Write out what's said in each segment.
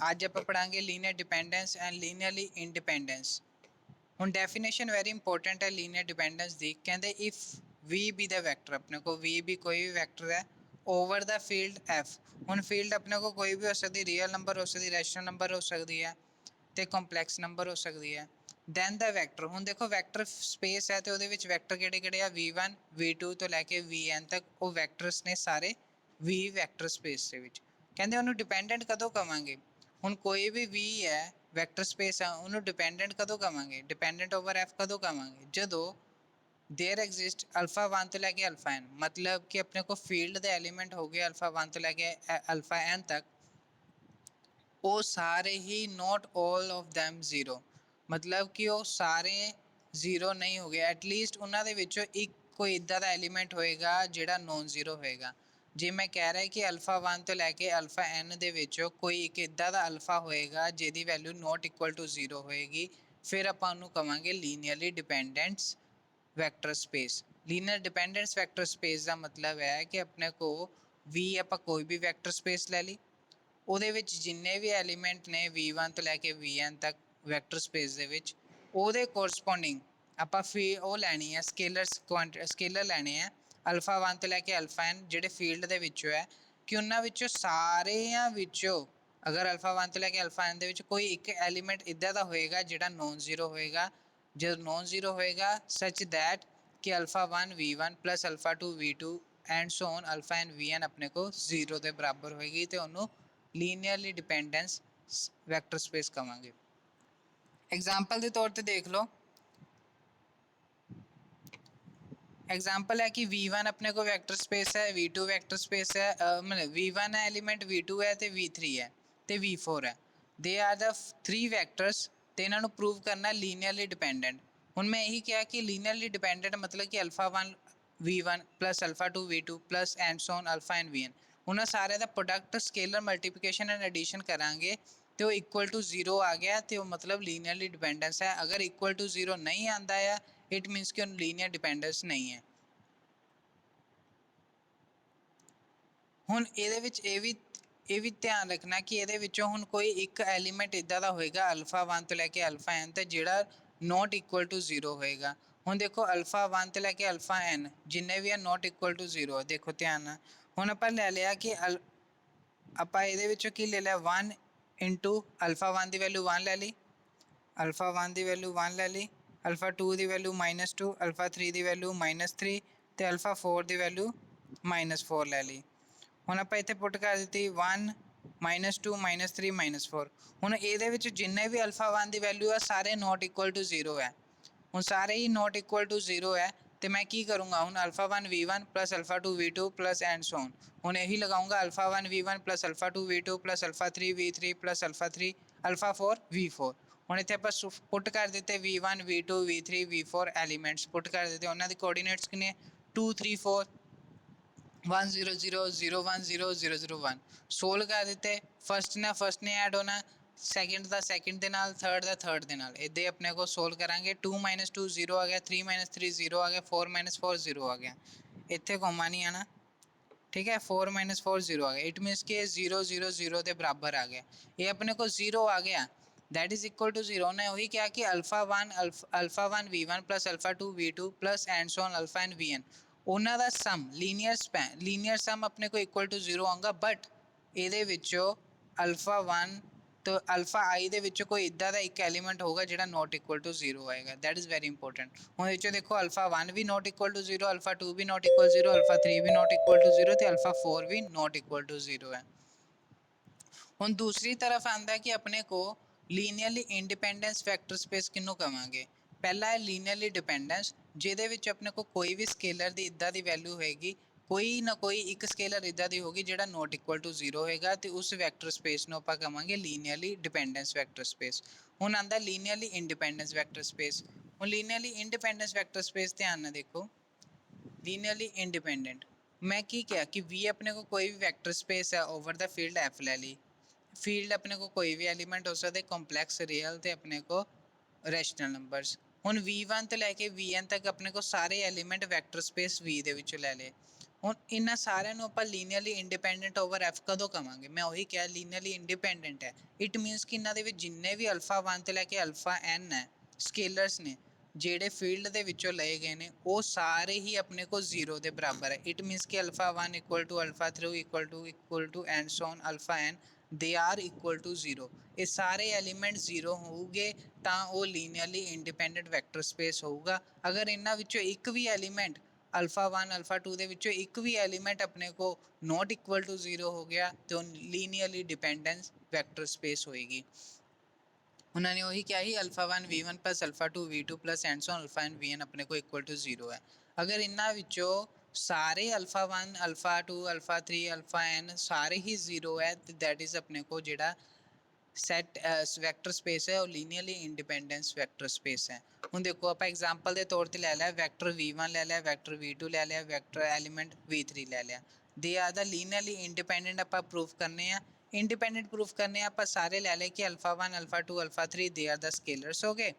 ਅੱਜ ਆਪਾਂ ਪੜਾਂਗੇ linear dependence and linearly independence. ਹੁਣ ਡੈਫੀਨੇਸ਼ਨ ਵੈਰੀ ਇੰਪॉर्टेंट है लीनियर डिपेंडेंस दी। कहते if V be the vector, अपने को वी भी कोई भी वैक्टर है ओवर द फील्ड एफ। हुण फील्ड अपने को कोई भी हो सकती, रियल नंबर हो सकती, रैशनल नंबर हो सकती है तो कंपलैक्स नंबर हो सकती है। दैन द वैक्टर, हुण देखो वैक्टर स्पेस है तो उहदे विच वैक्टर किहड़े-किहड़े आ V1 V2 तो लैके Vn तक वो वैक्टर्स ने सारे V वैक्टर स्पेस दे विच। कहते उहनूं डिपेंडेंट कदों कवांगे? हुण कोई भी V है वैक्टर स्पेस है उन्होंने डिपेंडेंट कदों कवांगे? डिपेंडेंट ओवर एफ कदों कवांगे? जदों देयर एग्जिस्ट अल्फा 1 तो लैके अल्फा n, मतलब कि अपने को फील्ड दे एलीमेंट हो गए अल्फा 1 तो लैके अल्फा n तक, वो सारे ही not all of them zero, मतलब कि वो सारे जीरो नहीं हो गए। एटलीस्ट उन्होंने विचों एक कोई इदा का एलीमेंट होएगा जिहड़ा नॉन जीरो होएगा। जे मैं कह रहा कि अल्फा 1 तो लैके अल्फा n दे विचों कोई एक इदा का अल्फा होएगा जिहदी value not equal to zero होएगी, फिर आपां उहनूं कवांगे linearly dependence vector space. Linear dependence vector space का मतलब है कि अपने को वी आपां कोई भी वैक्टर स्पेस लै ली, ਉਹਦੇ ਵਿੱਚ ਜਿੰਨੇ ਵੀ ਐਲੀਮੈਂਟ ਨੇ V1 ਤੋਂ ਲੈ ਕੇ Vn ਤੱਕ ਵੈਕਟਰ ਸਪੇਸ ਦੇ ਵਿੱਚ, ਉਹਦੇ ਕੋਰਸਪੋਂਡਿੰਗ ਆਪਾਂ ਉਹ ਲੈਣੀ ਹੈ ਸਕੇਲਰ ਲੈਣੇ ਆ ਅਲਫਾ 1 ਤੋਂ ਲੈ ਕੇ ਅਲਫਾ n, ਜਿਹੜੇ ਫੀਲਡ ਦੇ ਵਿੱਚੋਂ ਹੈ ਕਿ ਉਹਨਾਂ ਵਿੱਚੋਂ ਸਾਰਿਆਂ ਵਿੱਚੋਂ ਅਗਰ ਅਲਫਾ 1 ਤੋਂ ਲੈ ਕੇ ਅਲਫਾ n ਦੇ ਵਿੱਚ ਕੋਈ ਇੱਕ ਐਲੀਮੈਂਟ ਇੱਦਾਂ ਦਾ ਹੋਏਗਾ ਜਿਹੜਾ ਨੋਨ ਜ਼ੀਰੋ ਹੋਏਗਾ। ਜਦੋਂ ਨੋਨ ਜ਼ੀਰੋ ਹੋਏਗਾ ਸੱਚ ਦੈਟ ਕਿ alpha 1 V1 plus alpha 2 V2 and so on alpha n Vn ਆਪਣੇ ਕੋਲ ਜ਼ੀਰੋ ਦੇ ਬਰਾਬਰ ਹੋਏਗੀ ਤੇ ਉਹਨੂੰ ਲੀਨੀਅਰਲੀ डिपेंडेंस वैक्टर स्पेस कहांगे। एग्जाम्पल के तौर पर देख लो, एग्जाम्पल है कि V1 अपने को वैक्टर स्पेस है, V2 वैक्टर स्पेस है, मतलब V1 है एलीमेंट, V2 है तो V3 है तो V4 है। They are the three vectors तो इन्हों प्रूव करना लीनियरली डिपेंडेंट। हुण मैं यही कहा कि लीनियरली डिपेंडेंट मतलब कि alpha 1 V1 plus alpha 2 V2 plus and so on alpha n Vn, उन्होंने सारे का product scalar multiplication and addition करांगे तो इक्वल टू जीरो आ गया तो मतलब लीनियरली डिपेंडेंस है। अगर इक्वल टू जीरो नहीं आता है इट मीनस कि लीनियर डिपेंडेंस नहीं है। हुण इहदे विच ये भी ध्यान रखना कि ये हुण कोई एक एलीमेंट इदा का होएगा अल्फा 1 तो लैके अल्फा n तो जिहड़ा नॉट इक्वल टू जीरो होएगा। हुण देखो अल्फा 1 तो लैके अल्फा n जिन्ने भी है नॉट इक्वल टू जीरो, देखो ध्यान नाल हुण आपां लै लिया कि आपां इहदे विचों की ले लिया 1 इंटू अल्फा 1 की वैल्यू 1 लै ली, अल्फा 1 की वैल्यू 1 लै ली, अल्फा 2 की वैल्यू -2, अल्फा 3 की वैल्यू -3 तो अल्फा 4 की वैल्यू -4 लै ली। हुण आपां इत्थे पुट कर दी 1 -2 -3 -4। हुण इहदे विच जिन्ने भी अल्फा 1 की वैल्यू है सारे नॉट इक्वल टू जीरो है। हुण सारे ही नॉट इक्वल टू जीरो है तो मैं की करूँगा हुण alpha 1 V1 plus alpha 2 V2 plus and so on. हुण यही लगाऊंगा alpha 1 V1 plus alpha 2 V2 plus alpha 3 V3 plus alpha 3 alpha 4 V4। हुण इत्थे आपां पुट कर दिते V1 V2 V3 V4 elements put कर दिते, उन्हां दे कोऑर्डिनेट्स किन्ने 2 3 4 1 0 0 0 1 0 0 0 1 सोल्व कर दिते। फर्स्ट ने ऐड होना, सैकेंड का सैकेंड के नाल, थर्ड का थर्ड के नाल, इदे अपने को सोल्व करांगे। 2 - 2 0 आ गया, 3 - 3 0 आ गया, 4 - 4 0 आ गया, इत्थे कॉमा नहीं आना, ठीक है। 4 - 4 0 आ गया, इट मीनस कि 0 0 0 के बराबर आ गया। ये अपने को 0 आ गया that is equal to zero. उन्हें वही क्या कि alpha 1 V1 plus alpha 2 V2 plus and so on alpha n Vn उन्हों का सम लीनियर सम अपने को इक्वल टू जीरो आऊँगा। बट ये अल्फा 1 तो अल्फा आई दे कोई इदा का एक एलीमेंट होगा जो नॉट इक्वल टू जीरो आएगा, दैट इज़ वेरी इंपॉर्टेंट। हम देखो अल्फा 1 भी not equal to zero, alpha 2 भी नॉट इक्वल जीरो, अल्फा 3 भी नॉट इक्वल टू जीरो तो अल्फा 4 भी नॉट इक्वल टू जीरो है। हुण दूसरी तरफ आंदा कि अपने को लीनियरली इंडिपेंडेंस वैक्टर स्पेस किनू कहांगे। पहला है लीनियरली डिपेंडेंस, जिहदे विच अपने को कोई भी स्केलर की इदा की वैल्यू होएगी, कोई ना कोई एक स्केलर इदा की होगी जिहड़ा नॉट इक्वल टू जीरो होएगा तो उस वैक्टर स्पेस नूं आपां कहांगे लीनियरली डिपेंडेंस वैक्टर स्पेस। हुण आंदा लीनियरली इंडिपेंडेंस वैक्टर स्पेस। हुण लीनियरली इंडिपेंडेंस वैक्टर स्पेस ध्यान नाल देखो, लीनियरली इंडिपेंडेंट मैं की क्या कि V अपने को कोई भी वैक्टर स्पेस है ओवर द फील्ड F ले ली, फील्ड अपने को कोई भी एलीमेंट हो सकते, कॉम्पलैक्स रियल तो अपने को रैशनल नंबरस। हुण V1 तो लैके Vn तक अपने को सारे एलीमेंट वैक्टर स्पेस V दे विचों लै ले। ਹੁਣ ਇਹਨਾਂ ਸਾਰਿਆਂ ਨੂੰ ਆਪਾਂ ਲੀਨੀਅਰਲੀ ਇੰਡੀਪੈਂਡੈਂਟ ਓਵਰ ਐਫ ਕਦੋਂ ਕਵਾਂਗੇ? ਮੈਂ ਉਹੀ ਕਿਹਾ ਲੀਨੀਅਰਲੀ ਇੰਡੀਪੈਂਡੈਂਟ ਹੈ। ਇਟ ਮੀਨਸ ਕਿ ਇਹਨਾਂ ਦੇ ਵਿੱਚ ਜਿੰਨੇ ਵੀ ਅਲਫਾ 1 ਤੋਂ ਲੈ ਕੇ ਅਲਫਾ n ਹੈ ਸਕੇਲਰਸ ਨੇ ਜਿਹੜੇ ਫੀਲਡ ਦੇ ਵਿੱਚੋਂ ਲਏ ਗਏ ਨੇ ਉਹ ਸਾਰੇ ਹੀ ਆਪਣੇ ਕੋਲ 0 ਦੇ ਬਰਾਬਰ ਹੈ। ਇਟ ਮੀਨਸ ਕਿ alpha 1 equal to alpha 3 equal to and so on alpha n they are equal to 0। ਇਹ ਸਾਰੇ ਐਲੀਮੈਂਟ 0 ਹੋਊਗੇ ਤਾਂ ਉਹ ਲੀਨੀਅਰਲੀ ਇੰਡੀਪੈਂਡੈਂਟ ਵੈਕਟਰ ਸਪੇਸ ਹੋਊਗਾ। ਅਗਰ ਇਹਨਾਂ ਵਿੱਚੋਂ ਇੱਕ ਵੀ ਐਲੀਮੈਂਟ ਅਲਫਾ 1 ਅਲਫਾ 2 ਦੇ ਵਿੱਚੋਂ ਇੱਕ ਵੀ ਐਲੀਮੈਂਟ ਆਪਣੇ ਕੋ ਨੋਟ ਇਕੁਅਲ ਟੂ 0 ਹੋ ਗਿਆ ਤੇ ਉਹ ਲੀਨੀਅਰਲੀ ਡਿਪੈਂਡੈਂਸ ਵੈਕਟਰ ਸਪੇਸ ਹੋਏਗੀ। ਉਹਨਾਂ ਨੇ ਉਹੀ ਕਿਹਾ ਹੀ alpha 1 v1 plus alpha 2 v2 plus and so alpha n vn ਆਪਣੇ ਕੋ ਇਕੁਅਲ ਟੂ 0 ਹੈ। ਅਗਰ ਇਹਨਾਂ ਵਿੱਚੋਂ ਸਾਰੇ alpha 1 alpha 2 alpha 3 alpha n ਸਾਰੇ ਹੀ 0 ਹੈ ਤੇ ਦੈਟ ਇਜ਼ ਆਪਣੇ ਕੋ ਜਿਹੜਾ ਸੈਟ ਵੈਕਟਰ ਸਪੇਸ ਹੈ ਉਹ ਲੀਨੀਅਰਲੀ ਇੰਡੀਪੈਂਡੈਂਸ ਵੈਕਟਰ ਸਪੇਸ ਹੈ। ਹੁਣ ਦੇਖੋ ਆਪਾਂ ਐਗਜ਼ਾਮਪਲ ਦੇ ਤੌਰ ਤੇ ਲੈ ਲਿਆ ਵੈਕਟਰ v1 ਲੈ ਲਿਆ ਵੈਕਟਰ v2 ਲੈ ਲਿਆ ਵੈਕਟਰ ਐਲੀਮੈਂਟ v3 ਲੈ ਲਿਆ। ਦੇ ਆਰ ਦਾ ਲੀਨੀਅਰਲੀ ਇੰਡੀਪੈਂਡੈਂਟ ਆਪਾਂ ਪ੍ਰੂਫ ਕਰਨੇ ਆ। ਇੰਡੀਪੈਂਡੈਂਟ ਪ੍ਰੂਫ ਕਰਨੇ ਆਪਾਂ ਸਾਰੇ ਲੈ ਲਏ ਕਿ ਅਲਫਾ 1 ਅਲਫਾ 2 ਅਲਫਾ 3 ਦੇ ਆਰ ਦਾ ਸਕੇਲਰਸ ਹੋ ਗਏ।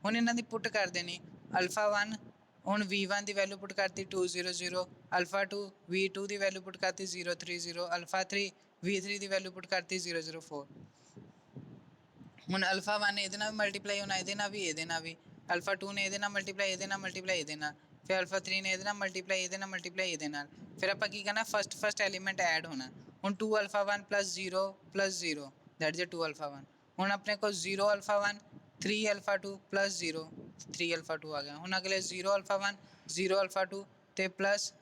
ਹੁਣ ਇਹਨਾਂ ਦੀ ਪੁੱਟ ਕਰ ਦੇਣੀ ਅਲਫਾ 1 ਹੁਣ v1 ਦੀ ਵੈਲਿਊ ਪੁੱਟ ਕਰਤੀ 200 ਅਲਫਾ 2 v2 ਦੀ ਵੈਲਿਊ ਪੁੱਟ ਕਰਤੀ 030 ਅਲਫਾ 3 v3 ਦੀ ਵੈਲਿਊ ਪੁੱਟ ਕਰਤੀ 004। ਹੁਣ ਅਲਫਾ 1 ਇਹਦੇ ਨਾਲ ਮਲਟੀਪਲਾਈ ਹੋਣਾ ਇਹਦੇ ਨਾਲ ਵੀ ਇਹਦੇ ਨਾਲ ਵੀ ਅਲਫਾ 2 ਨੇ ਇਹਦੇ ਨਾਲ ਮਲਟੀਪਲਾਈ ਇਹਦੇ ਨਾਲ ਮਲਟੀਪਲਾਈ ਇਹਦੇ ਨਾਲ ਫਿਰ ਅਲਫਾ 3 ਨੇ ਇਹਦੇ ਨਾਲ ਮਲਟੀਪਲਾਈ ਇਹਦੇ ਨਾਲ ਮਲਟੀਪਲਾਈ ਇਹਦੇ ਨਾਲ ਫਿਰ ਆਪਾਂ ਕੀ ਕਰਨਾ ਫਸਟ ਐਲੀਮੈਂਟ ਐਡ ਹੋਣਾ। ਹੁਣ 2 alpha 1 plus 0 that is 2 alpha 1। ਹੁਣ ਆਪਣੇ ਕੋਲ 0 ਅਲਫਾ 1 3 ਅਲਫਾ 2 plus 0 3 ਅਲਫਾ 2 ਆ ਗਿਆ। ਹੁਣ ਅਗਲੇ 0 ਅਲਫਾ 1 0 ਅਲਫਾ 2 ਤੇ ਪਲੱਸ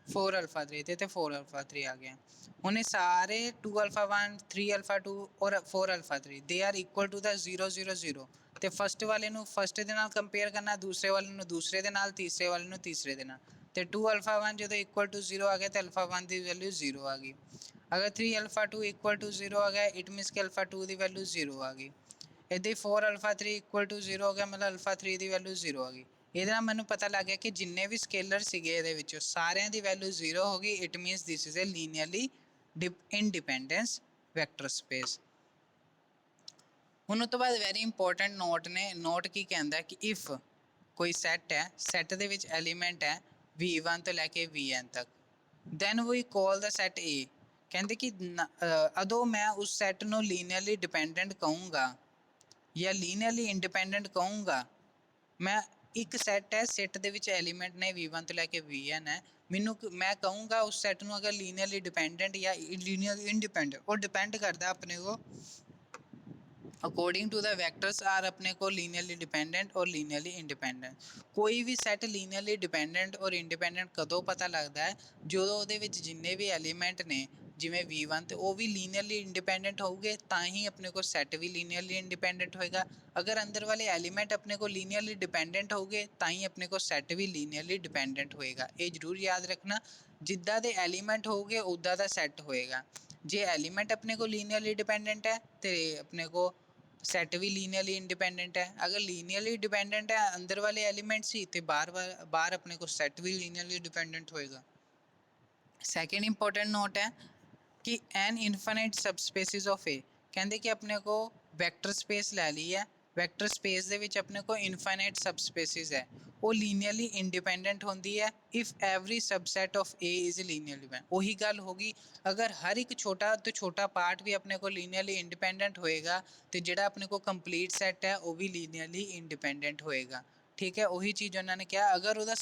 4 ਅਲਫਾ 3 ਤੇ 4 ਅਲਫਾ 3 ਆ ਗਿਆ। ਹੁਣ ਇਹ ਸਾਰੇ 2 ਅਲਫਾ 1 3 ਅਲਫਾ 2 ਔਰ 4 ਅਲਫਾ 3 ਦੇ ਆਰ ਇਕੁਅਲ ਟੂ ਦਾ 0 ਤੇ ਫਸਟ ਵਾਲੇ ਨੂੰ ਫਸਟ ਦੇ ਨਾਲ ਕੰਪੇਅਰ ਕਰਨਾ ਦੂਸਰੇ ਵਾਲੇ ਨੂੰ ਦੂਸਰੇ ਦੇ ਨਾਲ ਤੀਸਰੇ ਵਾਲੇ ਨੂੰ ਤੀਸਰੇ ਦੇ ਨਾਲ ਤੇ 2 ਅਲਫਾ 1 ਜਦੋਂ ਇਕੁਅਲ ਟੂ 0 ਆ ਗਿਆ ਤੇ ਅਲਫਾ 1 ਦੀ ਵੈਲਿਊ 0 ਆ ਗਈ। ਅਗਰ 3 ਅਲਫਾ 2 ਇਕੁਅਲ ਟੂ 0 ਆ ਗਿਆ ਇਟ ਮੀਨਸ ਕਿ ਅਲਫਾ 2 ਦੀ ਵੈਲਿਊ 0 ਆ ਗਈ। ਇੱਦਾਂ 4 ਅਲਫਾ 3 ਇਕੁਅਲ ਟੂ 0 ਹੋ ਗਿਆ ਮਤਲਬ ਅਲਫਾ 3 ਦੀ ਵੈਲਿਊ 0 ਆ ਗਈ। ਇਹਦੇ ਨਾਲ ਮੈਨੂੰ ਪਤਾ ਲੱਗ ਗਿਆ ਕਿ ਜਿੰਨੇ ਵੀ ਸਕੇਲਰ ਸੀਗੇ ਇਹਦੇ ਵਿੱਚੋਂ ਸਾਰਿਆਂ ਦੀ ਵੈਲਿਊ 0 ਹੋ ਗਈ। It means this is a linearly independence vector space. ਹੁਣ ਉਸ ਤੋਂ ਬਾਅਦ ਵੈਰੀ ਇੰਪੋਰਟੈਂਟ ਨੋਟ ਨੇ ਨੋਟ ਕੀ ਕਹਿੰਦਾ ਕਿ ਇਫ ਕੋਈ ਸੈੱਟ ਹੈ ਸੈੱਟ ਦੇ ਵਿੱਚ ਐਲੀਮੈਂਟ ਹੈ v1 ਤੋਂ ਲੈ ਕੇ vn ਤੱਕ ਦੈਨ ਵੀ ਕਾਲ ਦਾ ਸੈੱਟ A। ਕਹਿੰਦੇ ਕਿ ਅਦੋਂ ਮੈਂ ਉਸ ਸੈੱਟ ਨੂੰ ਲੀਨੀਅਰਲੀ ਡਿਪੈਂਡੈਂਟ ਕਹੂੰਗਾ ਜਾਂ ਲੀਨੀਅਰਲੀ ਇੰਡੀਪੈਂਡੈਂਟ ਕਹੂੰਗਾ। ਮੈਂ ਇੱਕ ਸੈੱਟ ਹੈ ਸੈੱਟ ਦੇ ਵਿੱਚ ਐਲੀਮੈਂਟ ਨੇ v1 ਤੋਂ ਲੈ ਕੇ vn ਹੈ ਮੈਂ ਕਹੂੰਗਾ ਉਸ ਸੈੱਟ ਨੂੰ ਅਗਰ ਲੀਨੀਅਰਲੀ ਡਿਪੈਂਡੈਂਟ ਜਾਂ ਲੀਨੀਅਰਲੀ ਇੰਡੀਪੈਂਡੈਂਟ ਉਹ ਡਿਪੈਂਡ ਕਰਦਾ ਆਪਣੇ ਕੋ according to the vectors R ਆਪਣੇ ਕੋਲ ਲੀਨੀਅਰਲੀ ਡਿਪੈਂਡੈਂਟ ਔਰ ਲੀਨੀਅਰਲੀ ਇੰਡੀਪੈਂਡੈਂਟ। ਕੋਈ ਵੀ ਸੈੱਟ ਲੀਨੀਅਰਲੀ ਡਿਪੈਂਡੈਂਟ ਔਰ ਇੰਡੀਪੈਂਡੈਂਟ ਕਦੋਂ ਪਤਾ ਲੱਗਦਾ ਹੈ ਜਦੋਂ ਉਹਦੇ ਵਿੱਚ ਜਿੰਨੇ ਵੀ ਐਲੀਮੈਂਟ ਨੇ ਜਿਵੇਂ v1 ਤੇ ਉਹ ਵੀ ਲੀਨੀਅਰਲੀ ਇੰਡੀਪੈਂਡੈਂਟ ਹੋਊਗੇ ਤਾਂ ਹੀ ਆਪਣੇ ਕੋਲ ਸੈੱਟ ਵੀ ਲੀਨੀਅਰਲੀ ਇੰਡੀਪੈਂਡੈਂਟ ਹੋਏਗਾ। ਅਗਰ ਅੰਦਰ ਵਾਲੇ ਐਲੀਮੈਂਟ ਆਪਣੇ ਕੋਲ ਲੀਨੀਅਰਲੀ ਡਿਪੈਂਡੈਂਟ ਹੋਊਗੇ ਤਾਂ ਹੀ ਆਪਣੇ ਕੋਲ ਸੈੱਟ ਵੀ ਲੀਨੀਅਰਲੀ ਡਿਪੈਂਡੈਂਟ ਹੋਏਗਾ। ਇਹ ਜ਼ਰੂਰ ਯਾਦ ਰੱਖਣਾ ਜਿੱਦਾਂ ਦੇ ਐਲੀਮੈਂਟ ਹੋਊਗੇ ਉੱਦਾਂ ਦਾ ਸੈੱਟ ਹੋਏਗਾ। ਜੇ ਐਲੀਮੈਂਟ ਆਪਣੇ ਕੋਲ ਲੀਨੀਅਰਲੀ ਡਿਪੈਂਡੈਂਟ ਹੈ ਤੇ ਆਪਣੇ ਕੋਲ ਸੈੱਟ ਵੀ ਲੀਨੀਅਰਲੀ ਇੰਡੀਪੈਂਡੈਂਟ ਹੈ। ਅਗਰ ਲੀਨੀਅਰਲੀ ਡਿਪੈਂਡੈਂਟ ਹੈ ਅੰਦਰ ਵਾਲੇ ਐਲੀਮੈਂਟ ਸੀ ਤੇ ਬਾਹਰ ਆਪਣੇ ਕੋਲ ਸੈੱਟ ਵੀ ਲੀਨੀਅਰਲੀ ਡਿਪੈਂਡੈਂਟ ਹੋਏਗਾ। ਸੈਕੰਡ ਇੰਪੋਰਟੈਂਟ ਨੋਟ ਹੈ ਕਿ ਐਨ ਇਨਫਾਈਨਾਈਟ ਸਬਸਪੇਸਿਸ ਆਫ A। ਕਹਿੰਦੇ ਕਿ ਆਪਣੇ ਕੋ ਵੈਕਟਰ ਸਪੇਸ ਲੈ ਲਈ ਹੈ ਵੈਕਟਰ ਸਪੇਸ ਦੇ ਵਿੱਚ ਆਪਣੇ ਕੋ ਇਨਫਾਈਨਾਈਟ ਸਬਸਪੇਸਿਸ ਹੈ ਉਹ ਲੀਨੀਅਰਲੀ ਇੰਡੀਪੈਂਡੈਂਟ ਹੁੰਦੀ ਹੈ if every subset of A is linearly dependent. ਉਹੀ ਗੱਲ ਹੋਗੀ ਅਗਰ ਹਰ ਇੱਕ ਛੋਟਾ ਤੋਂ ਛੋਟਾ ਪਾਰਟ ਵੀ ਆਪਣੇ ਕੋ ਲੀਨੀਅਰਲੀ ਇੰਡੀਪੈਂਡੈਂਟ ਹੋਏਗਾ ਤੇ ਜਿਹੜਾ ਆਪਣੇ ਕੋ ਕੰਪਲੀਟ ਸੈੱਟ ਹੈ ਉਹ ਵੀ ਲੀਨੀਅਰਲੀ ਇੰਡੀਪੈਂਡੈਂਟ ਹੋਏਗਾ। ਠੀਕ ਹੈ ਉਹੀ ਚੀਜ਼ ਉਹਨਾਂ ਨੇ ਕਿਹਾ ਅਗਰ ਉਹਦਾ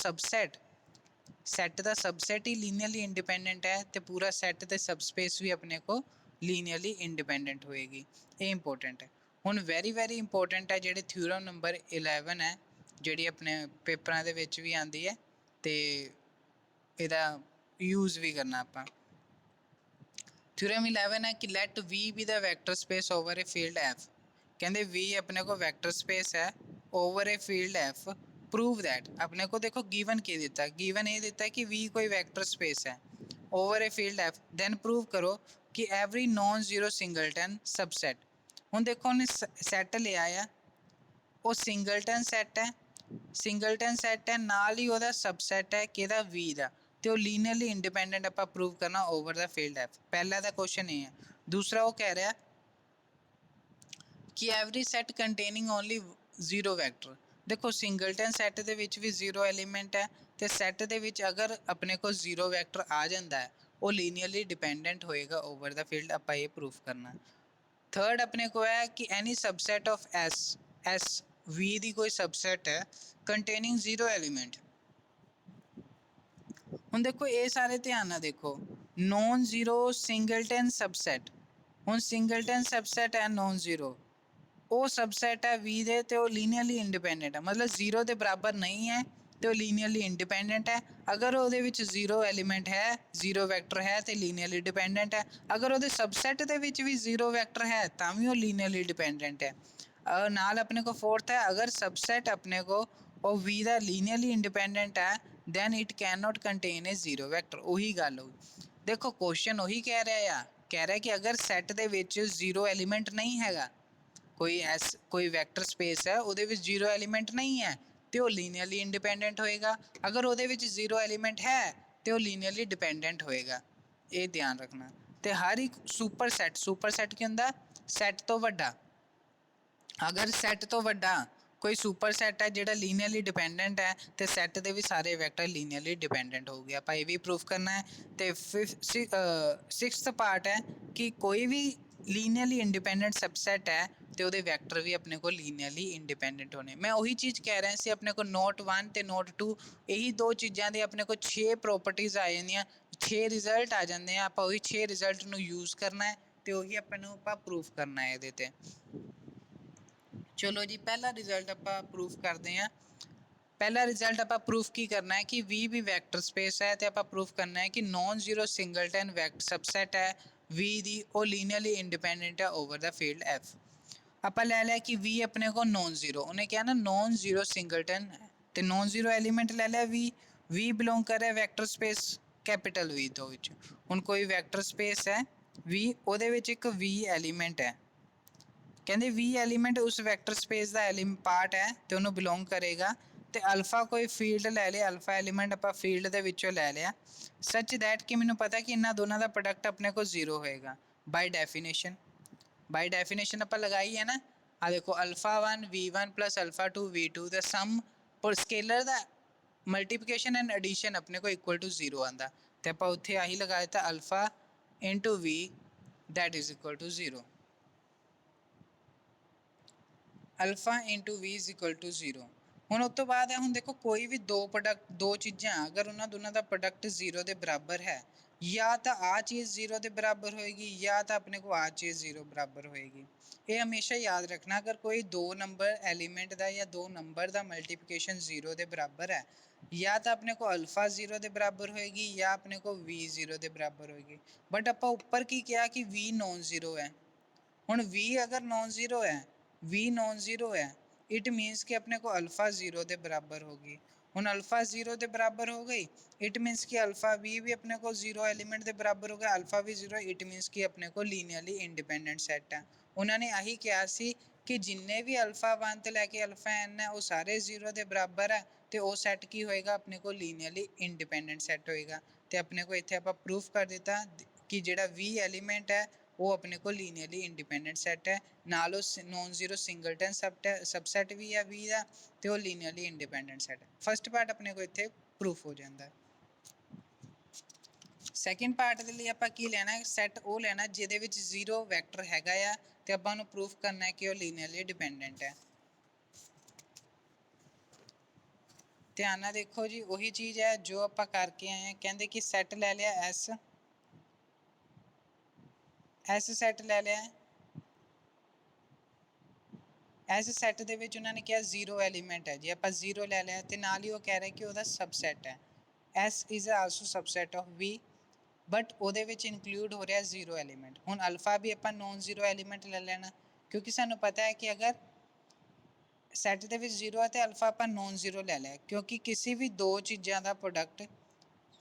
ਸੈੱਟ ਦਾ ਸਬਸੈਟ ਹੀ ਲੀਨੀਅਰਲੀ ਇੰਡੀਪੈਂਡੈਂਟ ਹੈ ਤੇ ਪੂਰਾ ਸੈੱਟ ਤੇ ਸਬਸਪੇਸ ਵੀ ਆਪਣੇ ਕੋ ਲੀਨੀਅਰਲੀ ਇੰਡੀਪੈਂਡੈਂਟ ਹੋਏਗੀ। ਇਹ ਇੰਪੋਰਟੈਂਟ ਹੈ। ਹੁਣ ਵੈਰੀ ਇੰਪੋਰਟੈਂਟ ਹੈ ਜਿਹੜੇ ਥਿਊਰਮ ਨੰਬਰ 11 ਹੈ ਜਿਹੜੀ ਆਪਣੇ ਪੇਪਰਾਂ ਦੇ ਵਿੱਚ ਵੀ ਆਉਂਦੀ ਹੈ ਤੇ ਇਹਦਾ ਯੂਜ਼ ਵੀ ਕਰਨਾ ਆਪਾਂ। ਥਿਊਰਮ 11 ਹੈ ਕਿ light V be the vector space over a field F। ਕਹਿੰਦੇ V ਆਪਣੇ ਕੋ ਵੈਕਟਰ ਸਪੇਸ ਹੈ over a field F prove that ਆਪਣੇ ਕੋ ਦੇਖੋ ਗਿਵਨ ਕੀ ਦਿੱਤਾ ਗਿਵਨ ਇਹ ਦਿੱਤਾ ਕਿ V ਕੋਈ ਵੈਕਟਰ ਸਪੇਸ ਹੈ over a field F then prove ਕਰੋ ਕਿ every non zero singleton subset। ਹੁਣ ਦੇਖੋ ਉਹਨੇ ਸੈੱਟ ਲਿਆ ਆ ਉਹ ਸਿੰਗਲਟਨ ਸੈੱਟ ਹੈ ਨਾਲ ਹੀ ਉਹਦਾ ਸਬਸੈਟ ਹੈ ਕਿਹਦਾ V ਦਾ ਤੇ ਉਹ ਲੀਨੀਅਰਲੀ ਇੰਡੀਪੈਂਡੈਂਟ ਆਪਾਂ ਪ੍ਰੂਵ ਕਰਨਾ ਓਵਰ ਦਾ ਫੀਲਡ F। ਪਹਿਲਾ ਦਾ ਕੁਐਸਚਨ ਇਹ ਹੈ। ਦੂਸਰਾ ਉਹ ਕਹਿ ਰਿਹਾ ਕਿ ਐਵਰੀ ਸੈੱਟ ਕੰਟੇਨਿੰਗ ਓਨਲੀ 0 ਵੈਕਟਰ। ਦੇਖੋ ਸਿੰਗਲਟਨ ਸੈੱਟ ਦੇ ਵਿੱਚ ਵੀ 0 ਐਲੀਮੈਂਟ ਹੈ ਤੇ ਸੈੱਟ ਦੇ ਵਿੱਚ ਅਗਰ ਆਪਣੇ ਕੋਲ 0 ਵੈਕਟਰ ਆ ਜਾਂਦਾ ਹੈ ਉਹ ਲੀਨੀਅਰਲੀ ਡਿਪੈਂਡੈਂਟ ਹੋਏਗਾ ਓਵਰ ਦਾ ਫੀਲਡ। ਆਪਾਂ ਇਹ ਪ੍ਰੂਫ ਕਰਨਾ। ਥਰਡ ਆਪਣੇ ਕੋ ਹੈ ਕਿ any subset of S V ਦੀ ਕੋਈ ਸਬਸੈਟ ਹੈ ਕੰਟੇਨਿੰਗ 0 ਐਲੀਮੈਂਟ। ਹੁਣ ਦੇਖੋ ਇਹ ਸਾਰੇ ਧਿਆਨ ਨਾਲ ਦੇਖੋ, ਨੋਨ ਜ਼ੀਰੋ ਸਿੰਗਲਟਨ ਸਬਸੈਟ। ਹੁਣ ਸਿੰਗਲਟਨ ਸਬਸੈਟ ਹੈ ਨੋਨ ਜ਼ੀਰੋ, ਉਹ ਸਬਸੈਟ ਹੈ V ਦੇ ਤੇ ਉਹ ਲੀਨੀਅਰਲੀ ਇੰਡੀਪੈਂਡੈਂਟ ਹੈ, ਮਤਲਬ 0 ਦੇ ਬਰਾਬਰ ਨਹੀਂ ਹੈ ਤੇ ਉਹ ਲੀਨੀਅਰਲੀ ਇੰਡੀਪੈਂਡੈਂਟ ਹੈ। ਅਗਰ ਉਹਦੇ ਵਿੱਚ 0 ਐਲੀਮੈਂਟ ਹੈ, 0 ਵੈਕਟਰ ਹੈ ਤੇ ਲੀਨੀਅਰਲੀ ਡਿਪੈਂਡੈਂਟ ਹੈ। ਅਗਰ ਉਹਦੇ ਸਬਸੈਟ ਦੇ ਵਿੱਚ ਵੀ 0 ਵੈਕਟਰ ਹੈ ਤਾਂ ਵੀ ਉਹ ਲੀਨੀਅਰਲੀ ਡਿਪੈਂਡੈਂਟ ਹੈ। ਨਾਲ ਆਪਣੇ ਕੋ ਫੋਰਥ ਹੈ, ਅਗਰ ਸਬਸੈਟ ਆਪਣੇ ਕੋ ਉਹ V ਦਾ ਲੀਨੀਅਰਲੀ ਇੰਡੀਪੈਂਡੈਂਟ ਹੈ then it cannot contain a zero vector। ਉਹੀ ਗੱਲ ਹੋ, ਦੇਖੋ ਕੁਐਸਚਨ ਉਹੀ ਕਹਿ ਰਿਹਾ ਕਿ ਅਗਰ ਸੈੱਟ ਦੇ ਵਿੱਚ 0 ਐਲੀਮੈਂਟ ਨਹੀਂ ਹੈਗਾ, ਕੋਈ ਵੈਕਟਰ ਸਪੇਸ ਹੈ ਉਹਦੇ ਵਿੱਚ 0 ਐਲੀਮੈਂਟ ਨਹੀਂ ਹੈ ਤੇ ਉਹ ਲੀਨੀਅਰਲੀ ਇੰਡੀਪੈਂਡੈਂਟ ਹੋਏਗਾ। ਅਗਰ ਉਹਦੇ ਵਿੱਚ 0 ਐਲੀਮੈਂਟ ਹੈ ਤੇ ਉਹ ਲੀਨੀਅਰਲੀ ਡਿਪੈਂਡੈਂਟ ਹੋਏਗਾ। ਇਹ ਧਿਆਨ ਰੱਖਣਾ। ਤੇ ਹਰ ਇੱਕ ਸੁਪਰ ਸੈੱਟ ਕੀ ਹੁੰਦਾ? ਸੈੱਟ ਤੋਂ ਵੱਡਾ। ਅਗਰ ਸੈੱਟ ਤੋਂ ਵੱਡਾ ਕੋਈ ਸੁਪਰ ਸੈੱਟ ਹੈ ਜਿਹੜਾ ਲੀਨੀਅਰਲੀ ਡਿਪੈਂਡੈਂਟ ਹੈ ਤੇ ਸੈੱਟ ਦੇ ਵੀ ਸਾਰੇ ਵੈਕਟਰ ਲੀਨੀਅਰਲੀ ਡਿਪੈਂਡੈਂਟ ਹੋ ਗਏ। ਆਪਾਂ ਇਹ ਵੀ ਪ੍ਰੂਫ ਕਰਨਾ ਹੈ। ਤੇ 6th ਪਾਰਟ ਹੈ ਕਿ ਕੋਈ ਵੀ ਲੀਨੀਅਰਲੀ ਇੰਡੀਪੈਂਡੈਂਟ ਸਬਸੈਟ ਹੈ ਤੇ ਉਹਦੇ ਵੈਕਟਰ ਵੀ ਆਪਣੇ ਕੋਲ ਲੀਨੀਅਰਲੀ ਇੰਡੀਪੈਂਡੈਂਟ ਹੋਣੇ। ਮੈਂ ਉਹੀ ਚੀਜ਼ ਕਹਿ ਰਿਹਾ ਸੀ, ਆਪਣੇ ਕੋਲ ਨੋਟ 1 ਤੇ ਨੋਟ 2 ਇਹੀ ਦੋ ਚੀਜ਼ਾਂ ਦੇ ਆਪਣੇ ਕੋਲ 6 ਪ੍ਰੋਪਰਟੀਜ਼ ਆ ਜਾਂਦੀਆਂ, 6 ਰਿਜ਼ਲਟ ਆ ਜਾਂਦੇ ਆ। ਆਪਾਂ ਉਹੀ 6 ਰਿਜ਼ਲਟ ਨੂੰ ਯੂਜ਼ ਕਰਨਾ ਹੈ ਤੇ ਉਹੀ ਆਪਾਂ ਪ੍ਰੂਫ ਕਰਨਾ ਹੈ ਇਹਦੇ ਤੇ। ਚਲੋ ਜੀ, ਪਹਿਲਾ ਰਿਜ਼ਲਟ ਆਪਾਂ ਪ੍ਰੂਫ ਕਰਦੇ ਹਾਂ। ਪਹਿਲਾ ਰਿਜ਼ਲਟ ਆਪਾਂ ਪ੍ਰੂਫ ਕੀ ਕਰਨਾ ਹੈ ਕਿ V ਵੀ ਵੈਕਟਰ ਸਪੇਸ ਹੈ ਤੇ ਆਪਾਂ ਪ੍ਰੂਫ ਕਰਨਾ ਹੈ ਕਿ ਨੋਨ ਜ਼ੀਰੋ ਸਿੰਗਲਟਨ ਵੈਕਟਰ ਸਬਸੈਟ ਹੈ V ਦੀ, ਉਹ ਲੀਨੀਅਰਲੀ ਇੰਡੀਪੈਂਡੈਂਟ ਹੈ ਓਵਰ ਦਾ ਫੀਲਡ F। ਆਪਾਂ ਲੈ ਲਿਆ ਕਿ V ਆਪਣੇ ਕੋਲ ਨੋਨ ਜ਼ੀਰੋ, ਉਹਨੇ ਕਿਹਾ ਨਾ ਨੋਨ ਜ਼ੀਰੋ ਸਿੰਗਲਟਨ ਤੇ ਨੋਨ ਜ਼ੀਰੋ ਐਲੀਮੈਂਟ ਲੈ ਲਿਆ V ਬਿਲੋਂਗ ਕਰ ਰਿਹਾ ਵੈਕਟਰ ਸਪੇਸ ਕੈਪੀਟਲ V ਤੋਂ ਵਿੱਚ। ਹੁਣ ਕੋਈ ਵੈਕਟਰ ਸਪੇਸ ਹੈ V, ਉਹਦੇ ਵਿੱਚ ਇੱਕ V ਐਲੀਮੈਂਟ ਹੈ। ਕਹਿੰਦੇ V ਐਲੀਮੈਂਟ ਉਸ ਵੈਕਟਰ ਸਪੇਸ ਦਾ ਪਾਰਟ ਹੈ ਤੇ ਉਹਨੂੰ ਬਿਲੋਂਗ ਕਰੇਗਾ। ਤੇ ਅਲਫਾ ਕੋਈ ਫੀਲਡ ਲੈ ਲਿਆ, ਅਲਫਾ ਐਲੀਮੈਂਟ ਆਪਾਂ ਫੀਲਡ ਦੇ ਵਿੱਚੋਂ ਲੈ ਲਿਆ ਸੱਚ ਦੈਟ ਕਿ ਮੈਨੂੰ ਪਤਾ ਕਿ ਇਹਨਾਂ ਦੋਨਾਂ ਦਾ ਪ੍ਰੋਡਕਟ ਆਪਣੇ ਕੋਲ 0 ਹੋਏਗਾ। ਬਾਈ ਡੈਫੀਨੇਸ਼ਨ ਆਪਾਂ ਲਗਾਈ ਹੈ ਨਾ। ਆ ਦੇਖੋ α1 v1 ਪਲਸ α2 v2 ਦਾ ਸਮ ਪਰ ਸਕੇਲਰ ਦਾ ਮਲਟੀਪਲੀਕੇਸ਼ਨ ਐਂਡ ਐਡੀਸ਼ਨ ਆਪਣੇ ਕੋਲ ਇਕੁਅਲ ਟੂ 0 ਆਂਦਾ ਤੇ ਆਪਾਂ ਉੱਥੇ ਆਹੀ ਲਗਾ ਦਿੱਤਾ alpha into v that is equal to 0। Alpha into v is equal to 0। ਹੁਣ ਉਸ ਤੋਂ ਬਾਅਦ ਹੈ, ਹੁਣ ਦੇਖੋ ਕੋਈ ਵੀ ਦੋ ਚੀਜ਼ਾਂ ਅਗਰ ਉਹਨਾਂ ਦੋਨਾਂ ਦਾ ਪ੍ਰੋਡਕਟ 0 ਦੇ ਬਰਾਬਰ ਹੈ, ਜਾਂ ਤਾਂ ਆ ਚੀਜ਼ 0 ਦੇ ਬਰਾਬਰ ਹੋਏਗੀ ਜਾਂ ਤਾਂ ਆਪਣੇ ਕੋਲ ਆ ਚੀਜ਼ 0 ਬਰਾਬਰ ਹੋਏਗੀ। ਇਹ ਹਮੇਸ਼ਾ ਯਾਦ ਰੱਖਣਾ, ਅਗਰ ਕੋਈ ਦੋ ਨੰਬਰ ਐਲੀਮੈਂਟ ਦਾ ਜਾਂ ਦੋ ਨੰਬਰ ਦਾ ਮਲਟੀਪਲੀਕੇਸ਼ਨ 0 ਦੇ ਬਰਾਬਰ ਹੈ, ਜਾਂ ਤਾਂ ਆਪਣੇ ਕੋਲ ਅਲਫਾ 0 ਦੇ ਬਰਾਬਰ ਹੋਏਗੀ ਜਾਂ ਆਪਣੇ ਕੋਲ v 0 ਦੇ ਬਰਾਬਰ ਹੋਏਗੀ। ਬਟ ਆਪਾਂ ਉੱਪਰ ਕੀ ਕਿਹਾ ਕਿ v ਨੋਨ ਜ਼ੀਰੋ ਹੈ। ਹੁਣ v ਅਗਰ ਨੋਨ ਜ਼ੀਰੋ ਹੈ, v ਨੋਨ ਜ਼ੀਰੋ ਹੈ, ਇਟ ਮੀਨਸ ਕਿ ਆਪਣੇ ਕੋ ਅਲਫਾ 0 ਦੇ ਬਰਾਬਰ ਹੋਗੀ। ਹੁਣ ਅਲਫਾ 0 ਦੇ ਬਰਾਬਰ ਹੋ ਗਈ, ਇਟ ਮੀਨਸ ਕਿ ਅਲਫਾ ਵੀ ਆਪਣੇ ਕੋ 0 ਐਲੀਮੈਂਟ ਦੇ ਬਰਾਬਰ ਹੋ ਗਿਆ, ਅਲਫਾ ਵੀ 0, ਇਟ ਮੀਨਸ ਕਿ ਆਪਣੇ ਕੋ ਲੀਨੀਅਰਲੀ ਇੰਡੀਪੈਂਡੈਂਟ ਸੈੱਟ ਹੈ। ਉਹਨਾਂ ਨੇ ਆਹੀ ਕਿਹਾ ਸੀ ਕਿ ਜਿੰਨੇ ਵੀ ਅਲਫਾ 1 ਤੋਂ ਲੈ ਕੇ ਅਲਫਾ n ਹੈ ਉਹ ਸਾਰੇ 0 ਦੇ ਬਰਾਬਰ ਹੈ ਤੇ ਉਹ ਸੈੱਟ ਕੀ ਹੋਏਗਾ ਆਪਣੇ ਕੋਲ ਲੀਨੀਅਰਲੀ ਇੰਡੀਪੈਂਡੈਂਟ ਸੈੱਟ ਹੋਏਗਾ। ਤੇ ਆਪਣੇ ਕੋ ਇੱਥੇ ਆਪਾਂ ਪ੍ਰੂਫ ਕਰ ਦਿੱਤਾ ਕਿ ਜਿਹੜਾ v ਐਲੀਮੈਂਟ ਹੈ ਉਹ ਆਪਣੇ ਕੋਲ ਲੀਨੀਅਰਲੀ ਇੰਡੀਪੈਂਡੈਂਟ ਸੈੱਟ ਹੈ, ਨਾਲ ਉਹ ਨੋਨ ਜ਼ੀਰੋ ਸਿੰਗਲਟਨ ਸਬਸੈਟ ਵੀ ਹੈ v ਦਾ ਤੇ ਉਹ ਲੀਨੀਅਰਲੀ ਇੰਡੀਪੈਂਡੈਂਟ ਸੈੱਟ ਹੈ। ਫਸਟ ਪਾਰਟ ਆਪਣੇ ਕੋਲ ਇੱਥੇ ਪ੍ਰੂਫ ਹੋ ਜਾਂਦਾ ਹੈ। ਸੈਕਿੰਡ ਪਾਰਟ ਦੇ ਲਈ ਆਪਾਂ ਕੀ ਲੈਣਾ ਹੈ, ਸੈੱਟ ਉਹ ਲੈਣਾ ਜਿਹਦੇ ਵਿੱਚ 0 ਵੈਕਟਰ ਹੈਗਾ ਆ ਤੇ ਆਪਾਂ ਨੂੰ ਪ੍ਰੂਫ ਕਰਨਾ ਹੈ ਕਿ ਉਹ ਲੀਨੀਅਰਲੀ ਡਿਪੈਂਡੈਂਟ ਹੈ। ਧਿਆਨ ਨਾਲ ਦੇਖੋ ਜੀ, ਉਹੀ ਚੀਜ਼ ਹੈ ਜੋ ਆਪਾਂ ਕਰਕੇ ਆਏ ਹਾਂ। ਕਹਿੰਦੇ ਕਿ ਸੈੱਟ ਲੈ ਲਿਆ S ਸੈੱਟ ਲੈ ਲਿਆ। ਇਸ ਸੈੱਟ ਦੇ ਵਿੱਚ ਉਹਨਾਂ ਨੇ ਕਿਹਾ 0 ਐਲੀਮੈਂਟ ਹੈ। ਜੇ ਆਪਾਂ 0 ਲੈ ਲਿਆ ਤੇ ਨਾਲ ਹੀ ਉਹ ਕਹਿ ਰਿਹਾ ਕਿ ਉਹਦਾ ਸਬਸੈਟ ਹੈ। S is also subset of V but ਉਹਦੇ ਵਿੱਚ ਇਨਕਲੂਡ ਹੋ ਰਿਹਾ 0 ਐਲੀਮੈਂਟ। ਹੁਣ ਅਲਫਾ ਵੀ ਆਪਾਂ ਨੋਨ ਜ਼ੀਰੋ ਐਲੀਮੈਂਟ ਲੈ ਲੈਣਾ ਕਿਉਂਕਿ ਸਾਨੂੰ ਪਤਾ ਹੈ ਕਿ ਅਗਰ ਸੈੱਟ ਦੇ ਵਿੱਚ 0 ਹੈ ਤੇ ਅਲਫਾ ਆਪਾਂ ਨੋਨ ਜ਼ੀਰੋ ਲੈ ਲਿਆ ਕਿਉਂਕਿ ਕਿਸੇ ਵੀ ਦੋ ਚੀਜ਼ਾਂ ਦਾ ਪ੍ਰੋਡਕਟ,